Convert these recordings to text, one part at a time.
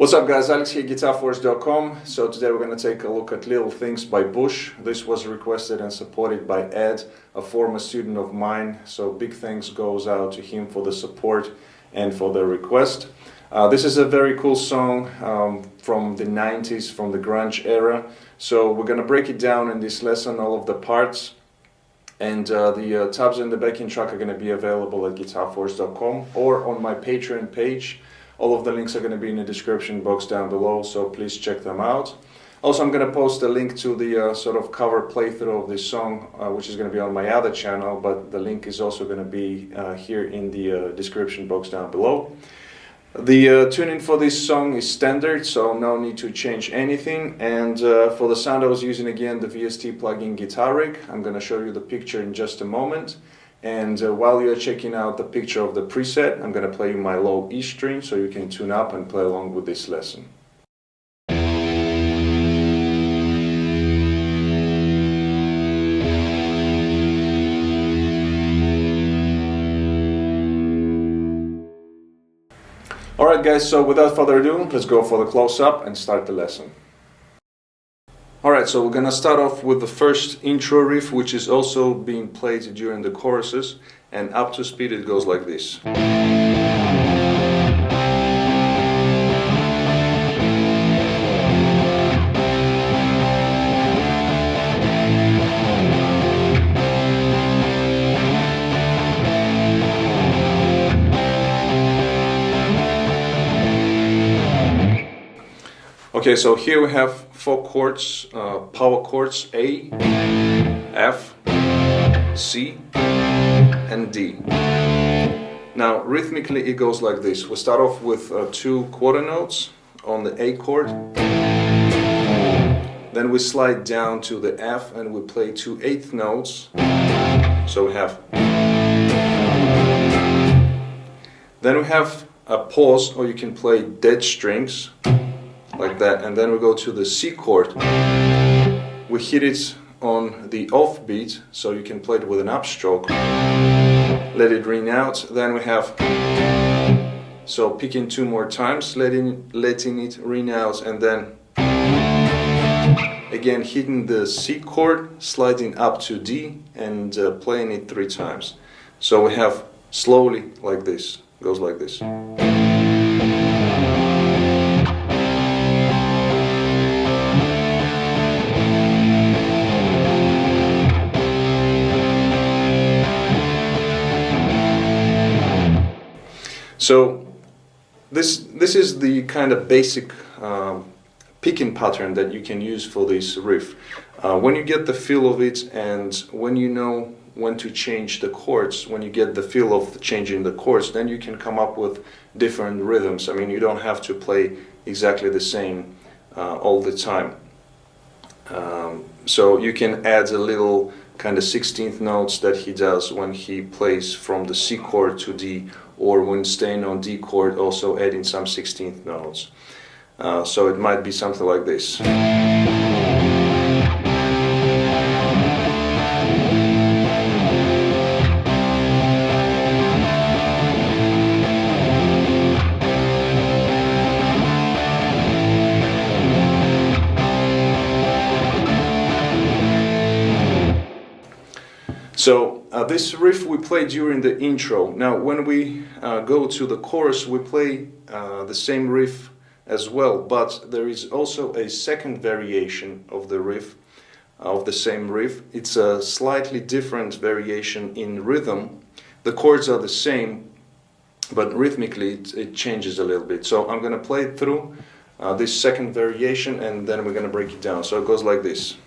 What's up guys, Alex here, GuitarForce.com. So today we're going to take a look at Little Things by Bush. This was requested and supported by Ed, a former student of mine. So big thanks goes out to him for the support and for the request. This is a very cool song from the 90s, from the grunge era. So we're going to break it down in this lesson, all of the parts. And the tabs and the backing track are going to be available at GuitarForce.com or on my Patreon page. All of the links are going to be in the description box down below, so please check them out. Also, I'm going to post a link to the sort of cover playthrough of this song, which is going to be on my other channel, but the link is also going to be here in the description box down below. The tuning for this song is standard, so no need to change anything. And for the sound I was using again the VST plugin Guitar Rig. I'm going to show you the picture in just a moment. And while you're checking out the picture of the preset, I'm going to play you my low E string so you can tune up and play along with this lesson. Alright guys, so without further ado, let's go for the close-up and start the lesson. Alright, so we're gonna start off with the first intro riff, which is also being played during the choruses, and up to speed it goes like this. Okay, so here we have four chords, power chords A, F, C, and D. Now, rhythmically it goes like this. We start off with two quarter notes on the A chord. Then we slide down to the F and we play two eighth notes. So we have. Then we have a pause, or you can play dead strings. Like that, and then we go to the C chord. We hit it on the off beat, so you can play it with an upstroke. Let it ring out. Then we have, so picking two more times, letting it ring out, and then again hitting the C chord, sliding up to D, and playing it three times. So we have slowly like this, goes like this. So this is the kind of basic picking pattern that you can use for this riff. When you get the feel of it, and when you know when to change the chords, when you get the feel of changing the chords, then you can come up with different rhythms. I mean, you don't have to play exactly the same all the time. So you can add a little kind of 16th notes that he does when he plays from the C chord to D, or when staying on D chord, also adding some 16th notes. So it might be something like this. So this riff we play during the intro. Now when we go to the chorus, we play the same riff as well, but there is also a second variation of the riff, of the same riff. It's a slightly different variation in rhythm. The chords are the same, but rhythmically it changes a little bit. So I'm going to play it through this second variation, and then we're going to break it down. So it goes like this.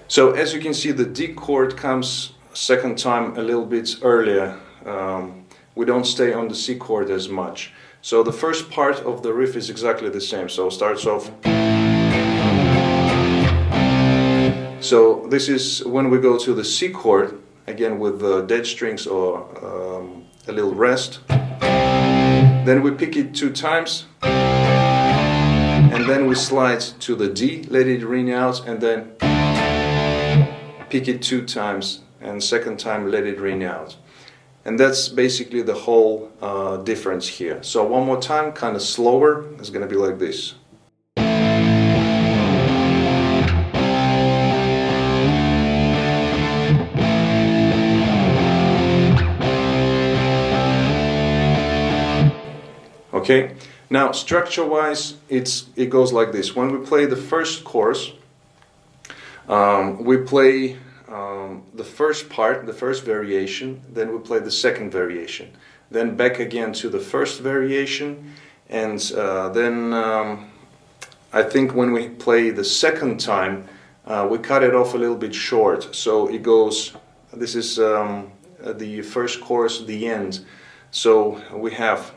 So as you can see, the D chord comes second time a little bit earlier. We don't stay on the C chord as much. So the first part of the riff is exactly the same. So it starts off. So this is when we go to the C chord, again with dead strings or a little rest. Then we pick it two times. And then we slide to the D, let it ring out, and then pick it 2 times, and second time let it ring out. And that's basically the whole difference here. So one more time, kind of slower, it's going to be like this. Okay, now structure-wise, it goes like this. When we play the first chorus, we play the first part, the first variation, then we play the second variation, then back again to the first variation, and then I think when we play the second time, we cut it off a little bit short, so it goes, this is the first chorus, the end, so we have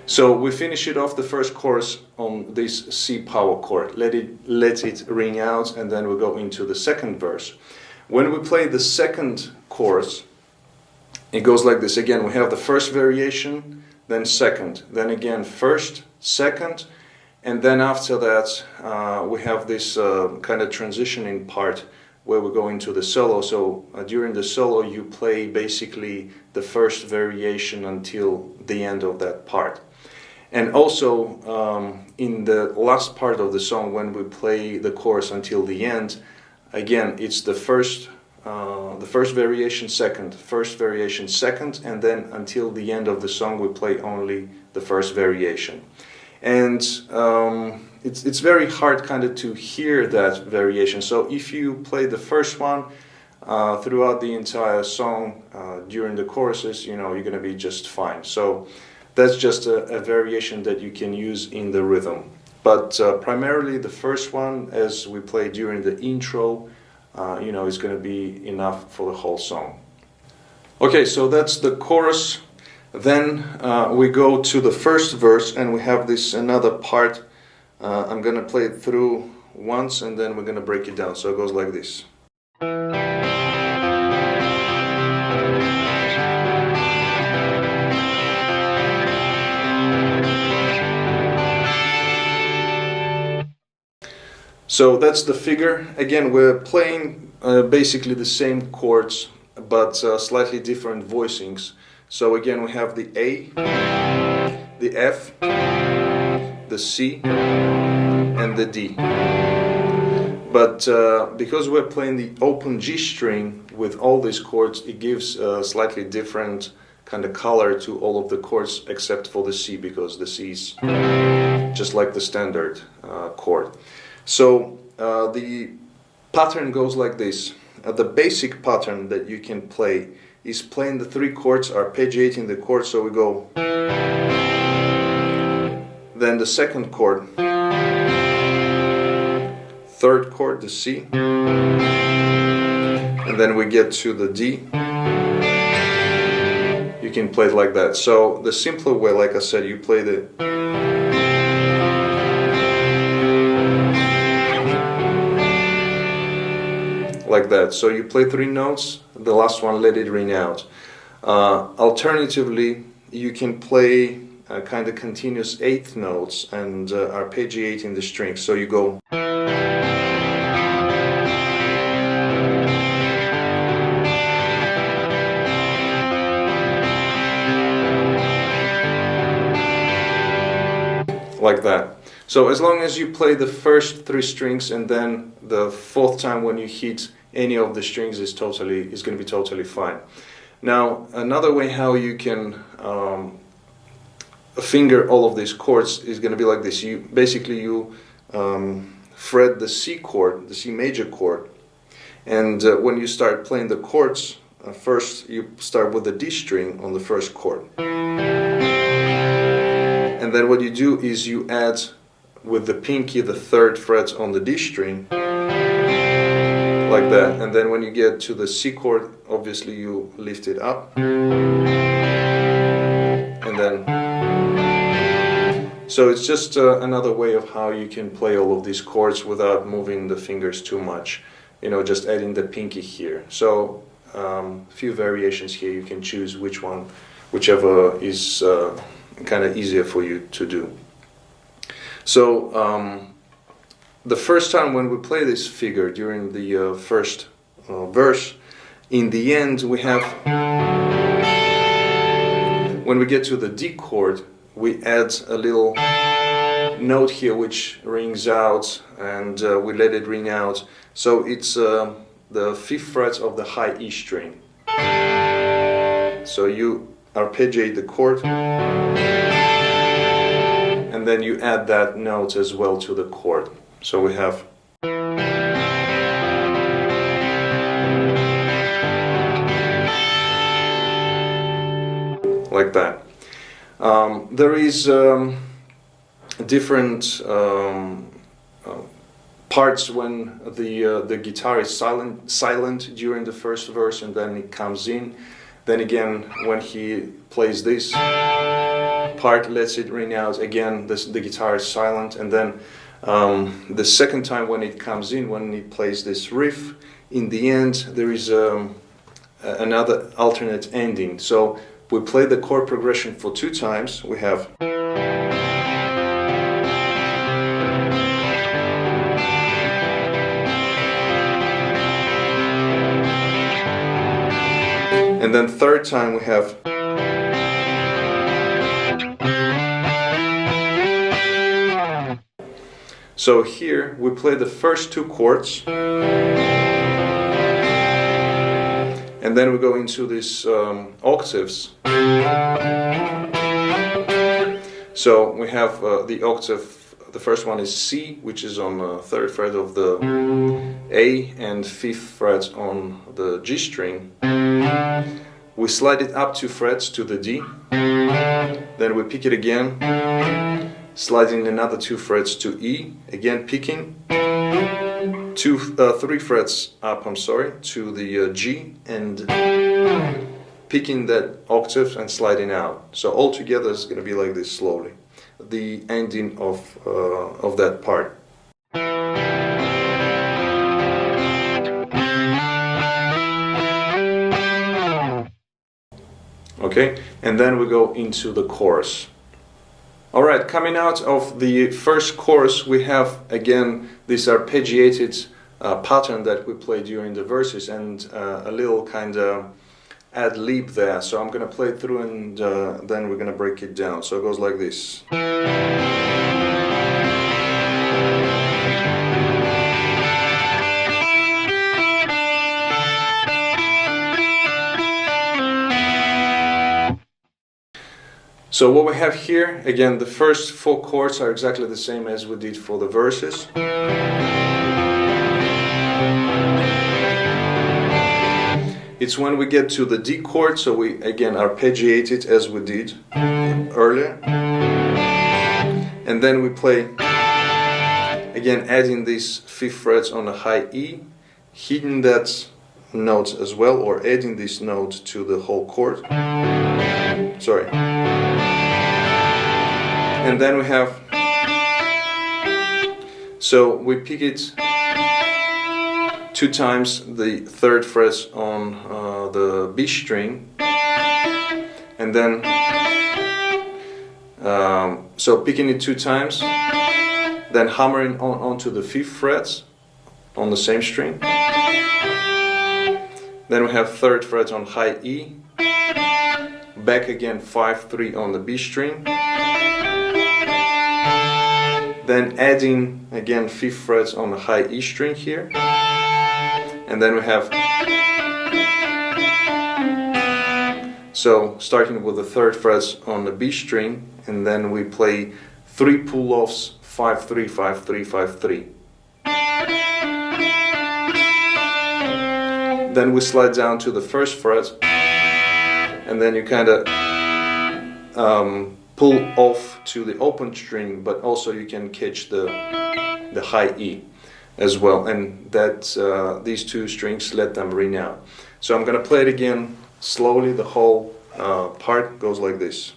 So we finish it off the first chorus on this C power chord. Let it ring out, and then we go into the second verse. When we play the second chorus, it goes like this. Again, we have the first variation, then second, then again first, second, and then after that we have this kind of transitioning part where we go into the solo. So during the solo you play basically the first variation until the end of that part. And also in the last part of the song, when we play the chorus until the end, again it's the first variation second, first variation second, and then until the end of the song we play only the first variation. And it's very hard kind of to hear that variation. So if you play the first one throughout the entire song during the choruses, you know, you're going to be just fine. So that's just a variation that you can use in the rhythm. But primarily the first one, as we play during the intro, you know, is going to be enough for the whole song. Okay, so that's the chorus. Then we go to the first verse, and we have this another part. I'm going to play it through once, and then we're going to break it down. So it goes like this. So that's the figure. Again, we're playing basically the same chords, but slightly different voicings. So again, we have the A, the F, the C, and the D. But because we're playing the open G string with all these chords, it gives a slightly different kind of color to all of the chords except for the C, because the C is just like the standard chord. So the pattern goes like this. The basic pattern that you can play is playing the 3 chords, arpeggiating the chords, so we go, then the second chord, third chord, the C, and then we get to the D. You can play it like that. So the simpler way, like I said, you play the like that. So you play 3 notes, the last one let it ring out. Alternatively, you can play kind of continuous 8th notes and arpeggiating the strings. So you go like that. So as long as you play the first 3 strings, and then the 4th time when you hit any of the strings is going to be totally fine. Now another way how you can finger all of these chords is going to be like this. You basically fret the C chord, the C major chord, and when you start playing the chords, first you start with the D string on the first chord, and then what you do is you add with the pinky the 3rd fret on the D string, like that, and then when you get to the C chord, obviously you lift it up, and then So it's just another way of how you can play all of these chords without moving the fingers too much. You know, just adding the pinky here. So a few variations here. You can choose whichever is kind of easier for you to do. So the first time when we play this figure during the first verse, in the end we have, when we get to the D chord, we add a little note here which rings out, and we let it ring out. So it's the 5th fret of the high E string. So you arpeggiate the chord, and then you add that note as well to the chord. So we have like that. There is different parts when the guitar is silent during the first verse, and then it comes in. Then again, when he plays this part, lets it ring out, again the guitar is silent, and then the second time when it comes in, when he plays this riff, in the end there is another alternate ending. So we play the chord progression for 2 times. We have, and then third time we have, so here we play the first 2 chords, and then we go into these octaves. So we have the octave, the first one is C, which is on the 3rd fret of the A and 5th fret on the G string. We slide it up 2 frets to the D, then we pick it again, sliding another 2 frets to E, again picking, 3 frets up, to the G, and picking that octave and sliding out. So all together it's going to be like this slowly, the ending of that part. Okay, and then we go into the chorus. Alright, coming out of the first chorus, we have again this arpeggiated pattern that we play during the verses, and a little kind of ad lib there. So I'm going to play it through, and then we're going to break it down. So it goes like this. So what we have here, again, the first 4 chords are exactly the same as we did for the verses. It's when we get to the D chord, so we again arpeggiate it as we did earlier. And then we play, again adding these 5th frets on a high E, hitting that note as well, or adding this note to the whole chord. Sorry. And then we have, so we pick it 2 times, the 3rd fret on the B string, and then so picking it 2 times, then hammering onto the 5th fret on the same string. Then we have 3rd fret on high E, back again 5-3 on the B string, then adding again 5th fret on the high E string here, and then we have, so starting with the 3rd fret on the B string, and then we play 3 pull-offs, 5-3, 5-3, 5-3. Then we slide down to the 1st fret, and then you kind of pull off to the open string, but also you can catch the high E as well, and that these 2 strings, let them ring out. So I'm going to play it again slowly. The whole part goes like this.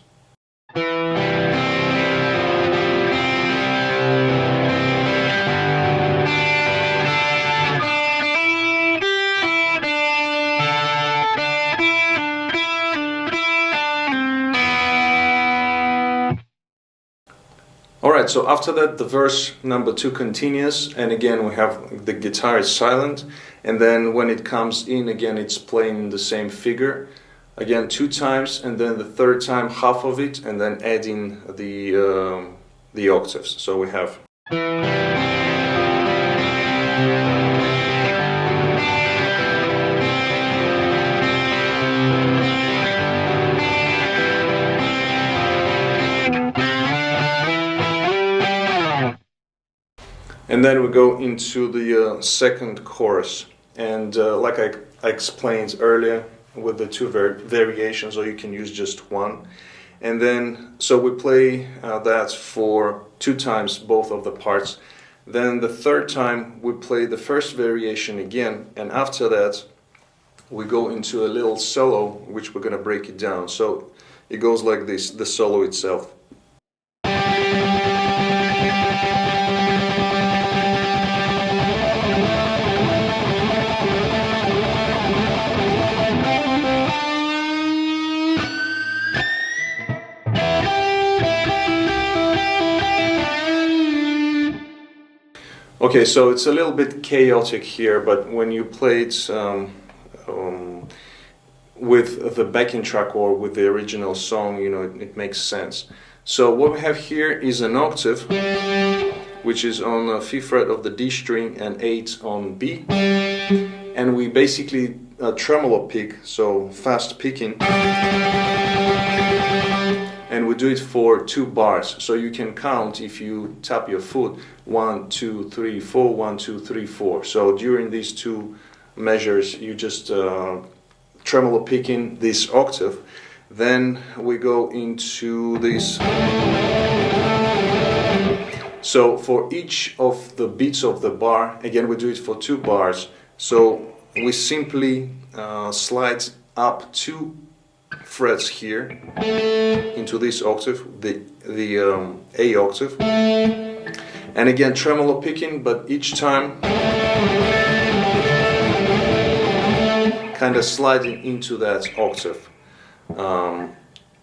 Alright, so after that the verse number 2 continues, and again we have the guitar is silent, and then when it comes in again it's playing the same figure, again 2 times, and then the third time half of it, and then adding the octaves. So we have and then we go into the second chorus, and like I explained earlier, with the 2 variations, or you can use just one. And then, so we play that for 2 times, both of the parts. Then the third time we play the first variation again, and after that we go into a little solo, which we're going to break it down. So it goes like this, the solo itself. Okay, so it's a little bit chaotic here, but when you play it with the backing track or with the original song, you know, it makes sense. So what we have here is an octave, which is on the 5th fret of the D string and 8 on B, and we basically tremolo pick, so fast picking, and we do it for 2 bars. So you can count, if you tap your foot, 1, 2, 3, 4, 1, 2, 3, 4. So during these 2 measures you just tremolo picking this octave. Then we go into this. So for each of the beats of the bar, again we do it for 2 bars. So we simply slide up 2 frets here into this octave, the A octave, and again tremolo picking, but each time kind of sliding into that octave.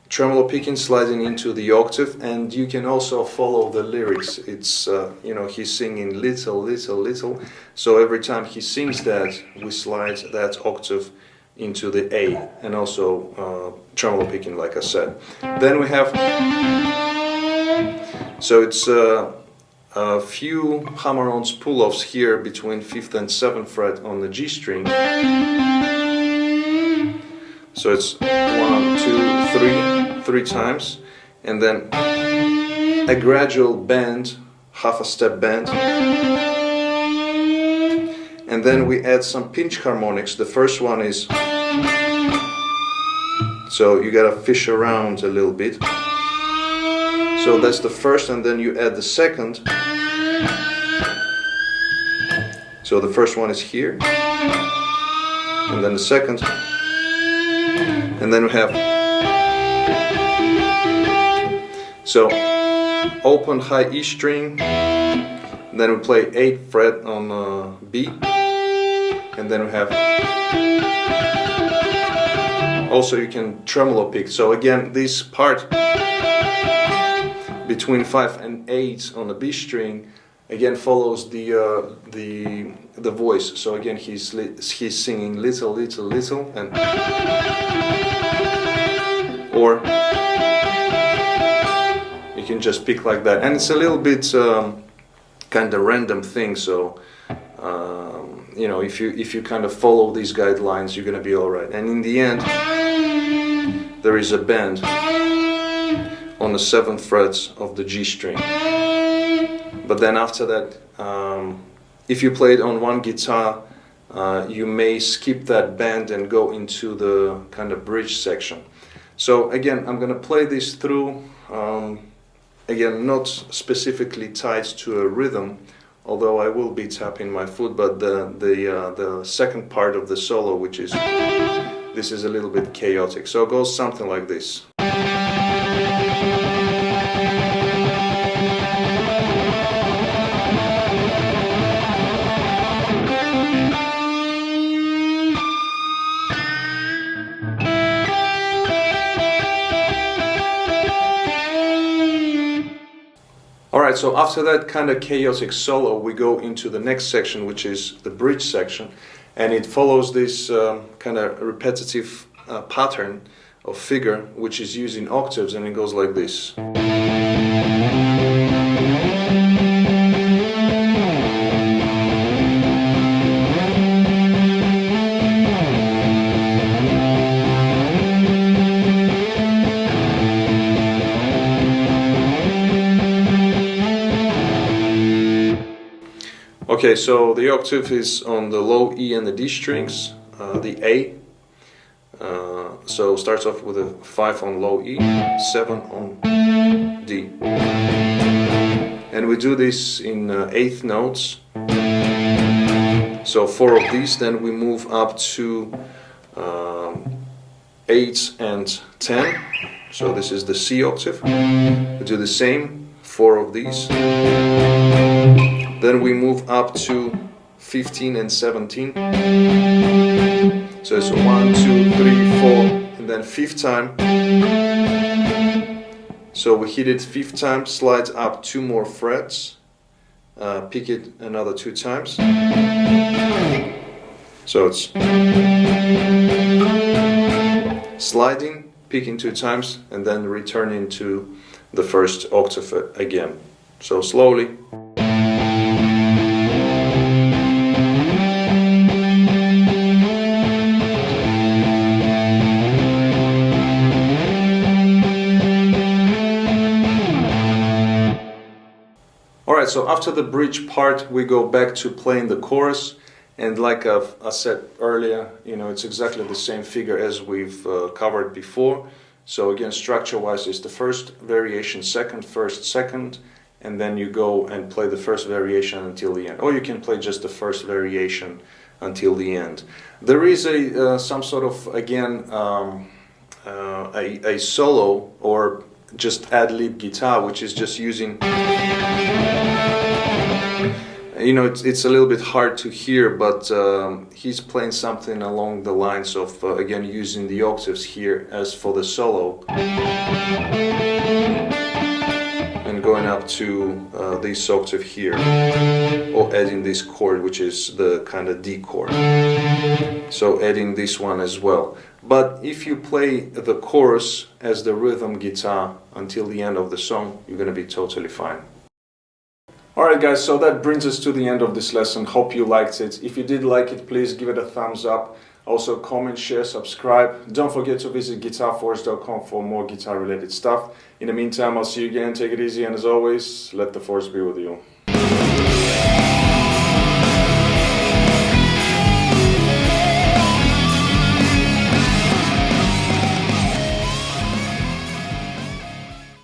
Tremolo picking, sliding into the octave, and you can also follow the lyrics. It's you know, he's singing little, little, little, so every time he sings that, we slide that octave into the A, and also tremolo picking, like I said. Then we have, so it's a few hammer-ons pull-offs here between 5th and 7th fret on the G string. So it's 1, 2, 3 times, and then a gradual bend, half a step bend, and then we add some pinch harmonics. The first one is, so you gotta fish around a little bit. So that's the first, and then you add the second. So the first one is here, and then the second, and then we have, so open high E string, then we play 8th fret on B, and then we have, also you can tremolo pick. So again, this part between 5 and 8 on the B string again follows the voice. So again he's singing little, little, little, and or you can just pick like that, and it's a little bit kind of random thing. So you know, if you kind of follow these guidelines, you're gonna be all right. And in the end, there is a bend on the 7th frets of the G string. But then after that, if you play it on one guitar, you may skip that bend and go into the kind of bridge section. So again, I'm going to play this through, again, not specifically tied to a rhythm, although I will be tapping my foot, but the second part of the solo, which is, this is a little bit chaotic. So it goes something like this. Alright, so after that kind of chaotic solo, we go into the next section, which is the bridge section, and it follows this kind of repetitive pattern of figure, which is used in octaves, and it goes like this. Okay, so the octave is on the low E and the D strings, the A. So starts off with a 5 on low E, 7 on D. And we do this in eighth notes. So 4 of these, then we move up to 8 and 10. So this is the C octave. We do the same, 4 of these. Then we move up to 15 and 17. So it's 1, 2, 3, 4, and then 5th time. So we hit it 5th time, slide up 2 more frets, pick it another 2 times. So it's sliding, picking 2 times, and then returning to the first octave again. So slowly. Alright, so after the bridge part, we go back to playing the chorus, and like I said earlier, it's exactly the same figure as we've covered before. So again, structure-wise, it's the first variation, second, first, second, and then you go and play the first variation until the end. Or you can play just the first variation until the end. There is some sort of, again, a solo or just ad-lib guitar, which is just using, it's a little bit hard to hear, but he's playing something along the lines of, again, using the octaves here as for the solo, and going up to this octave here, or adding this chord, which is the kind of D chord, so adding this one as well. But if you play the chorus as the rhythm guitar until the end of the song, you're going to be totally fine. Alright guys, so that brings us to the end of this lesson. Hope you liked it. If you did like it, please give it a thumbs up. Also comment, share, subscribe. Don't forget to visit GuitarForce.com for more guitar related stuff. In the meantime, I'll see you again. Take it easy, and as always, let the force be with you.